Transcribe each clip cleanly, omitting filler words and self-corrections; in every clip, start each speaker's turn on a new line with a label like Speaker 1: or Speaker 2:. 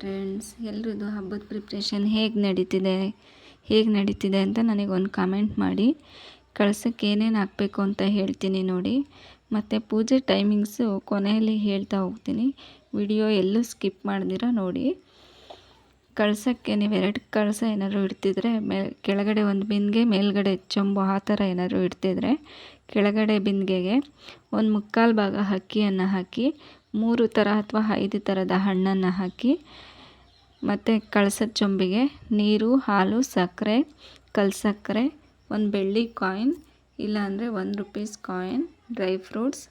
Speaker 1: Friends, ಎಲ್ರದ್ದು ಹಬ್ಬದ preparation ಹೇಗೆ ನಡೀತಿದೆ ಅಂತ ನನಗೊಂದು ಕಾಮೆಂಟ್ ಮಾಡಿ. ಕಳಸಕ್ಕೆ ಏನೇನು ಹಾಕಬೇಕು ಅಂತ ಹೇಳ್ತೀನಿ ನೋಡಿ. ಮತ್ತು ಪೂಜೆ ಟೈಮಿಂಗ್ಸು ಕೊನೆಯಲ್ಲಿ ಹೇಳ್ತಾ ಹೋಗ್ತೀನಿ. ವಿಡಿಯೋ ಎಲ್ಲೂ ಸ್ಕಿಪ್ ಮಾಡ್ದಿರ ನೋಡಿ. ಕಳಸಕ್ಕೆ ನೀವು 2 ಕಳಸ ಏನಾದ್ರು ಇಡ್ತಿದ್ರೆ ಕೆಳಗಡೆ ಒಂದು ಬಿಂದಿಗೆ, ಮೇಲ್ಗಡೆ ಚೊಂಬು ಆ ಥರ ಏನಾದ್ರು ಇಡ್ತಿದ್ರೆ ಕೆಳಗಡೆ ಬಿಂದಿಗೆಗೆ 1/4 ಭಾಗ ಅಕ್ಕಿಯನ್ನು ಹಾಕಿ 3 ಥರ ಅಥವಾ 5 ಥರದ ಹಣ್ಣನ್ನು ಹಾಕಿ, ಮತ್ತು ಕಳಸದ ಚೊಂಬಿಗೆ ನೀರು, ಹಾಲು, ಸಕ್ಕರೆ, ಕಲ್ಸಕ್ಕರೆ, ಒಂದು ಬೆಳ್ಳಿ ಕಾಯಿನ್ ಇಲ್ಲಾಂದರೆ 1 ರೂಪೀಸ್ ಕಾಯಿನ್, ಡ್ರೈ ಫ್ರೂಟ್ಸ್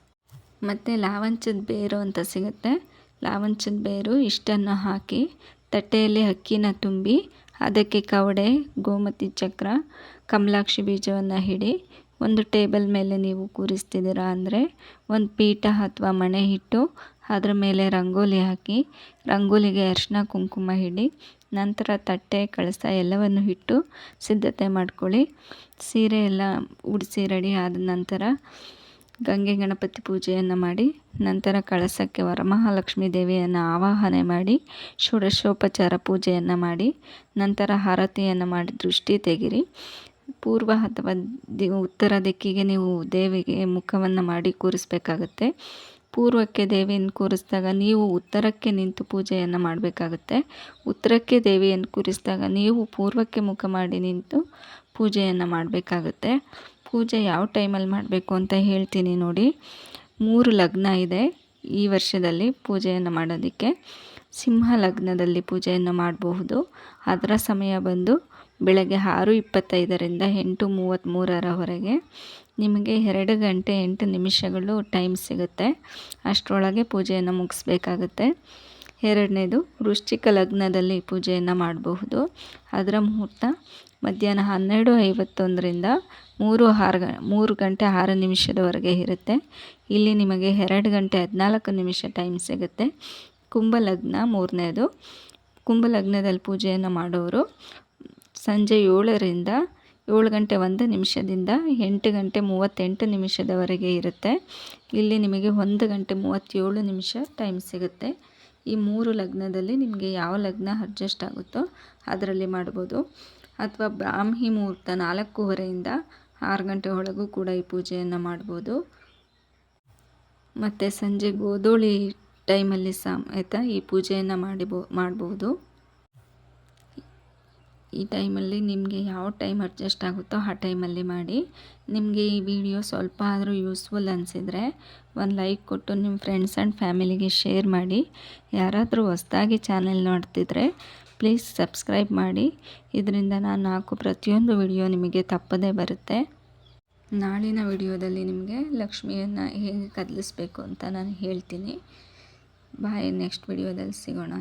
Speaker 1: ಮತ್ತು ಲಾವಂಚದ ಬೇರು ಅಂತ ಸಿಗುತ್ತೆ, ಲಾವಂಚದ ಬೇರು ಇಷ್ಟನ್ನು ಹಾಕಿ ತಟ್ಟೆಯಲ್ಲಿ ಅಕ್ಕಿನ ತುಂಬಿ ಅದಕ್ಕೆ ಕವಡೆ, ಗೋಮತಿ ಚಕ್ರ, ಕಮಲಾಕ್ಷಿ ಬೀಜವನ್ನು ಹಿಡಿ. ಒಂದು ಟೇಬಲ್ ಮೇಲೆ ನೀವು ಕೂರಿಸ್ತಿದ್ದೀರಾ ಅಂದರೆ ಒಂದು ಪೀಠ ಅಥವಾ ಮಣೆ ಇಟ್ಟು ಅದರ ಮೇಲೆ ರಂಗೋಲಿ ಹಾಕಿ, ರಂಗೋಲಿಗೆ ಅರಿಶಿನ ಕುಂಕುಮ ಹಿಡಿ. ನಂತರ ತಟ್ಟೆ, ಕಳಸ ಎಲ್ಲವನ್ನು ಇಟ್ಟು ಸಿದ್ಧತೆ ಮಾಡ್ಕೊಳ್ಳಿ. ಸೀರೆ ಎಲ್ಲ ಉಡಿಸಿ ರೆಡಿ ಆದ ನಂತರ ಗಂಗೆ ಗಣಪತಿ ಪೂಜೆಯನ್ನು ಮಾಡಿ, ನಂತರ ಕಳಸಕ್ಕೆ ವರಮಹಾಲಕ್ಷ್ಮೀ ದೇವಿಯನ್ನು ಆವಾಹನೆ ಮಾಡಿ ಷೋಡಶೋಪಚಾರ ಪೂಜೆಯನ್ನು ಮಾಡಿ, ನಂತರ ಆರತಿಯನ್ನು ಮಾಡಿ ದೃಷ್ಟಿ ತೆಗಿರಿ. ಪೂರ್ವ ಅಥವಾ ಉತ್ತರ ದಿಕ್ಕಿಗೆ ನೀವು ದೇವಿಗೆ ಮುಖವನ್ನು ಮಾಡಿ ಕೂರಿಸ್ಬೇಕಾಗತ್ತೆ. ಪೂರ್ವಕ್ಕೆ ದೇವಿಯನ್ನು ಕೂರಿಸಿದಾಗ ನೀವು ಉತ್ತರಕ್ಕೆ ನಿಂತು ಪೂಜೆಯನ್ನು ಮಾಡಬೇಕಾಗುತ್ತೆ. ಉತ್ತರಕ್ಕೆ ದೇವಿಯನ್ನು ಕೂರಿಸಿದಾಗ ನೀವು ಪೂರ್ವಕ್ಕೆ ಮುಖ ಮಾಡಿ ನಿಂತು ಪೂಜೆಯನ್ನು ಮಾಡಬೇಕಾಗುತ್ತೆ. ಪೂಜೆ ಯಾವ ಟೈಮಲ್ಲಿ ಮಾಡಬೇಕು ಅಂತ ಹೇಳ್ತೀನಿ ನೋಡಿ. 3 ಲಗ್ನ ಇದೆ ಈ ವರ್ಷದಲ್ಲಿ ಪೂಜೆಯನ್ನು ಮಾಡೋದಕ್ಕೆ. ಸಿಂಹ ಲಗ್ನದಲ್ಲಿ ಪೂಜೆಯನ್ನು ಮಾಡಬಹುದು. ಅದರ ಸಮಯ ಬಂದು ಬೆಳಗ್ಗೆ 6:25ರಿಂದ 8:33ರವರೆಗೆ. ನಿಮಗೆ 2 ಗಂಟೆ 8 ನಿಮಿಷಗಳು ಟೈಮ್ ಸಿಗುತ್ತೆ. ಅಷ್ಟರೊಳಗೆ ಪೂಜೆಯನ್ನು ಮುಗಿಸ್ಬೇಕಾಗತ್ತೆ. 2ನೇದು ವೃಶ್ಚಿಕ ಲಗ್ನದಲ್ಲಿ ಪೂಜೆಯನ್ನು ಮಾಡಬಹುದು. ಅದರ ಮುಹೂರ್ತ ಮಧ್ಯಾಹ್ನ 12:51ರಿಂದ 3 ಗಂಟೆ 6 ನಿಮಿಷದವರೆಗೆ ಇರುತ್ತೆ. ಇಲ್ಲಿ ನಿಮಗೆ 2 ಗಂಟೆ 14 ನಿಮಿಷ ಟೈಮ್ ಸಿಗುತ್ತೆ. ಕುಂಭಲಗ್ನ 3ನೇದು. ಕುಂಭಲಗ್ನದಲ್ಲಿ ಪೂಜೆಯನ್ನು ಮಾಡೋರು ಸಂಜೆ 7ರಿಂದ 7 ಗಂಟೆ 1 ನಿಮಿಷದಿಂದ 8 ಗಂಟೆ 38 ನಿಮಿಷದವರೆಗೆ ಇರುತ್ತೆ. ಇಲ್ಲಿ ನಿಮಗೆ 1 ಗಂಟೆ 37 ನಿಮಿಷ ಟೈಮ್ ಸಿಗುತ್ತೆ. ಈ 3 ಲಗ್ನದಲ್ಲಿ ನಿಮಗೆ ಯಾವ ಲಗ್ನ ಅಡ್ಜಸ್ಟ್ ಆಗುತ್ತೋ ಅದರಲ್ಲಿ ಮಾಡ್ಬೋದು. ಅಥವಾ ಬ್ರಾಹ್ಮಿ ಮುಹೂರ್ತ 4:15ರಿಂದ 6 ಗಂಟೆ ಒಳಗೂ ಕೂಡ ಈ ಪೂಜೆಯನ್ನು ಮಾಡ್ಬೋದು. ಮತ್ತು ಸಂಜೆ ಗೋಧೂಳಿ ಟೈಮಲ್ಲಿ ಸಮೇತ ಈ ಪೂಜೆಯನ್ನು ಮಾಡ್ಬೋದು. ಈ ಟೈಮಲ್ಲಿ ನಿಮಗೆ ಯಾವ ಟೈಮ್ ಅಡ್ಜಸ್ಟ್ ಆಗುತ್ತೋ ಆ ಟೈಮಲ್ಲಿ ಮಾಡಿ. ನಿಮಗೆ ಈ ವಿಡಿಯೋ ಸ್ವಲ್ಪ ಆದರೂ ಯೂಸ್ಫುಲ್ ಅನಿಸಿದರೆ ಒಂದು ಲೈಕ್ ಕೊಟ್ಟು ನಿಮ್ಮ ಫ್ರೆಂಡ್ಸ್ ಆ್ಯಂಡ್ ಫ್ಯಾಮಿಲಿಗೆ ಶೇರ್ ಮಾಡಿ. ಯಾರಾದರೂ ಹೊಸದಾಗಿ ಚಾನೆಲ್ ನೋಡ್ತಿದ್ರೆ ಪ್ಲೀಸ್ ಸಬ್ಸ್ಕ್ರೈಬ್ ಮಾಡಿ. ಇದರಿಂದ ನಾನು ಹಾಕೋ ಪ್ರತಿಯೊಂದು ವಿಡಿಯೋ ನಿಮಗೆ ತಪ್ಪದೇ ಬರುತ್ತೆ. ನಾಳಿನ ವಿಡಿಯೋದಲ್ಲಿ ನಿಮಗೆ ಲಕ್ಷ್ಮಿಯನ್ನು ಹೇಗೆ ಕದಲಿಸ್ಬೇಕು ಅಂತ ನಾನು ಹೇಳ್ತೀನಿ. ಬಾಯ್. ನೆಕ್ಸ್ಟ್ ವಿಡಿಯೋದಲ್ಲಿ ಸಿಗೋಣ.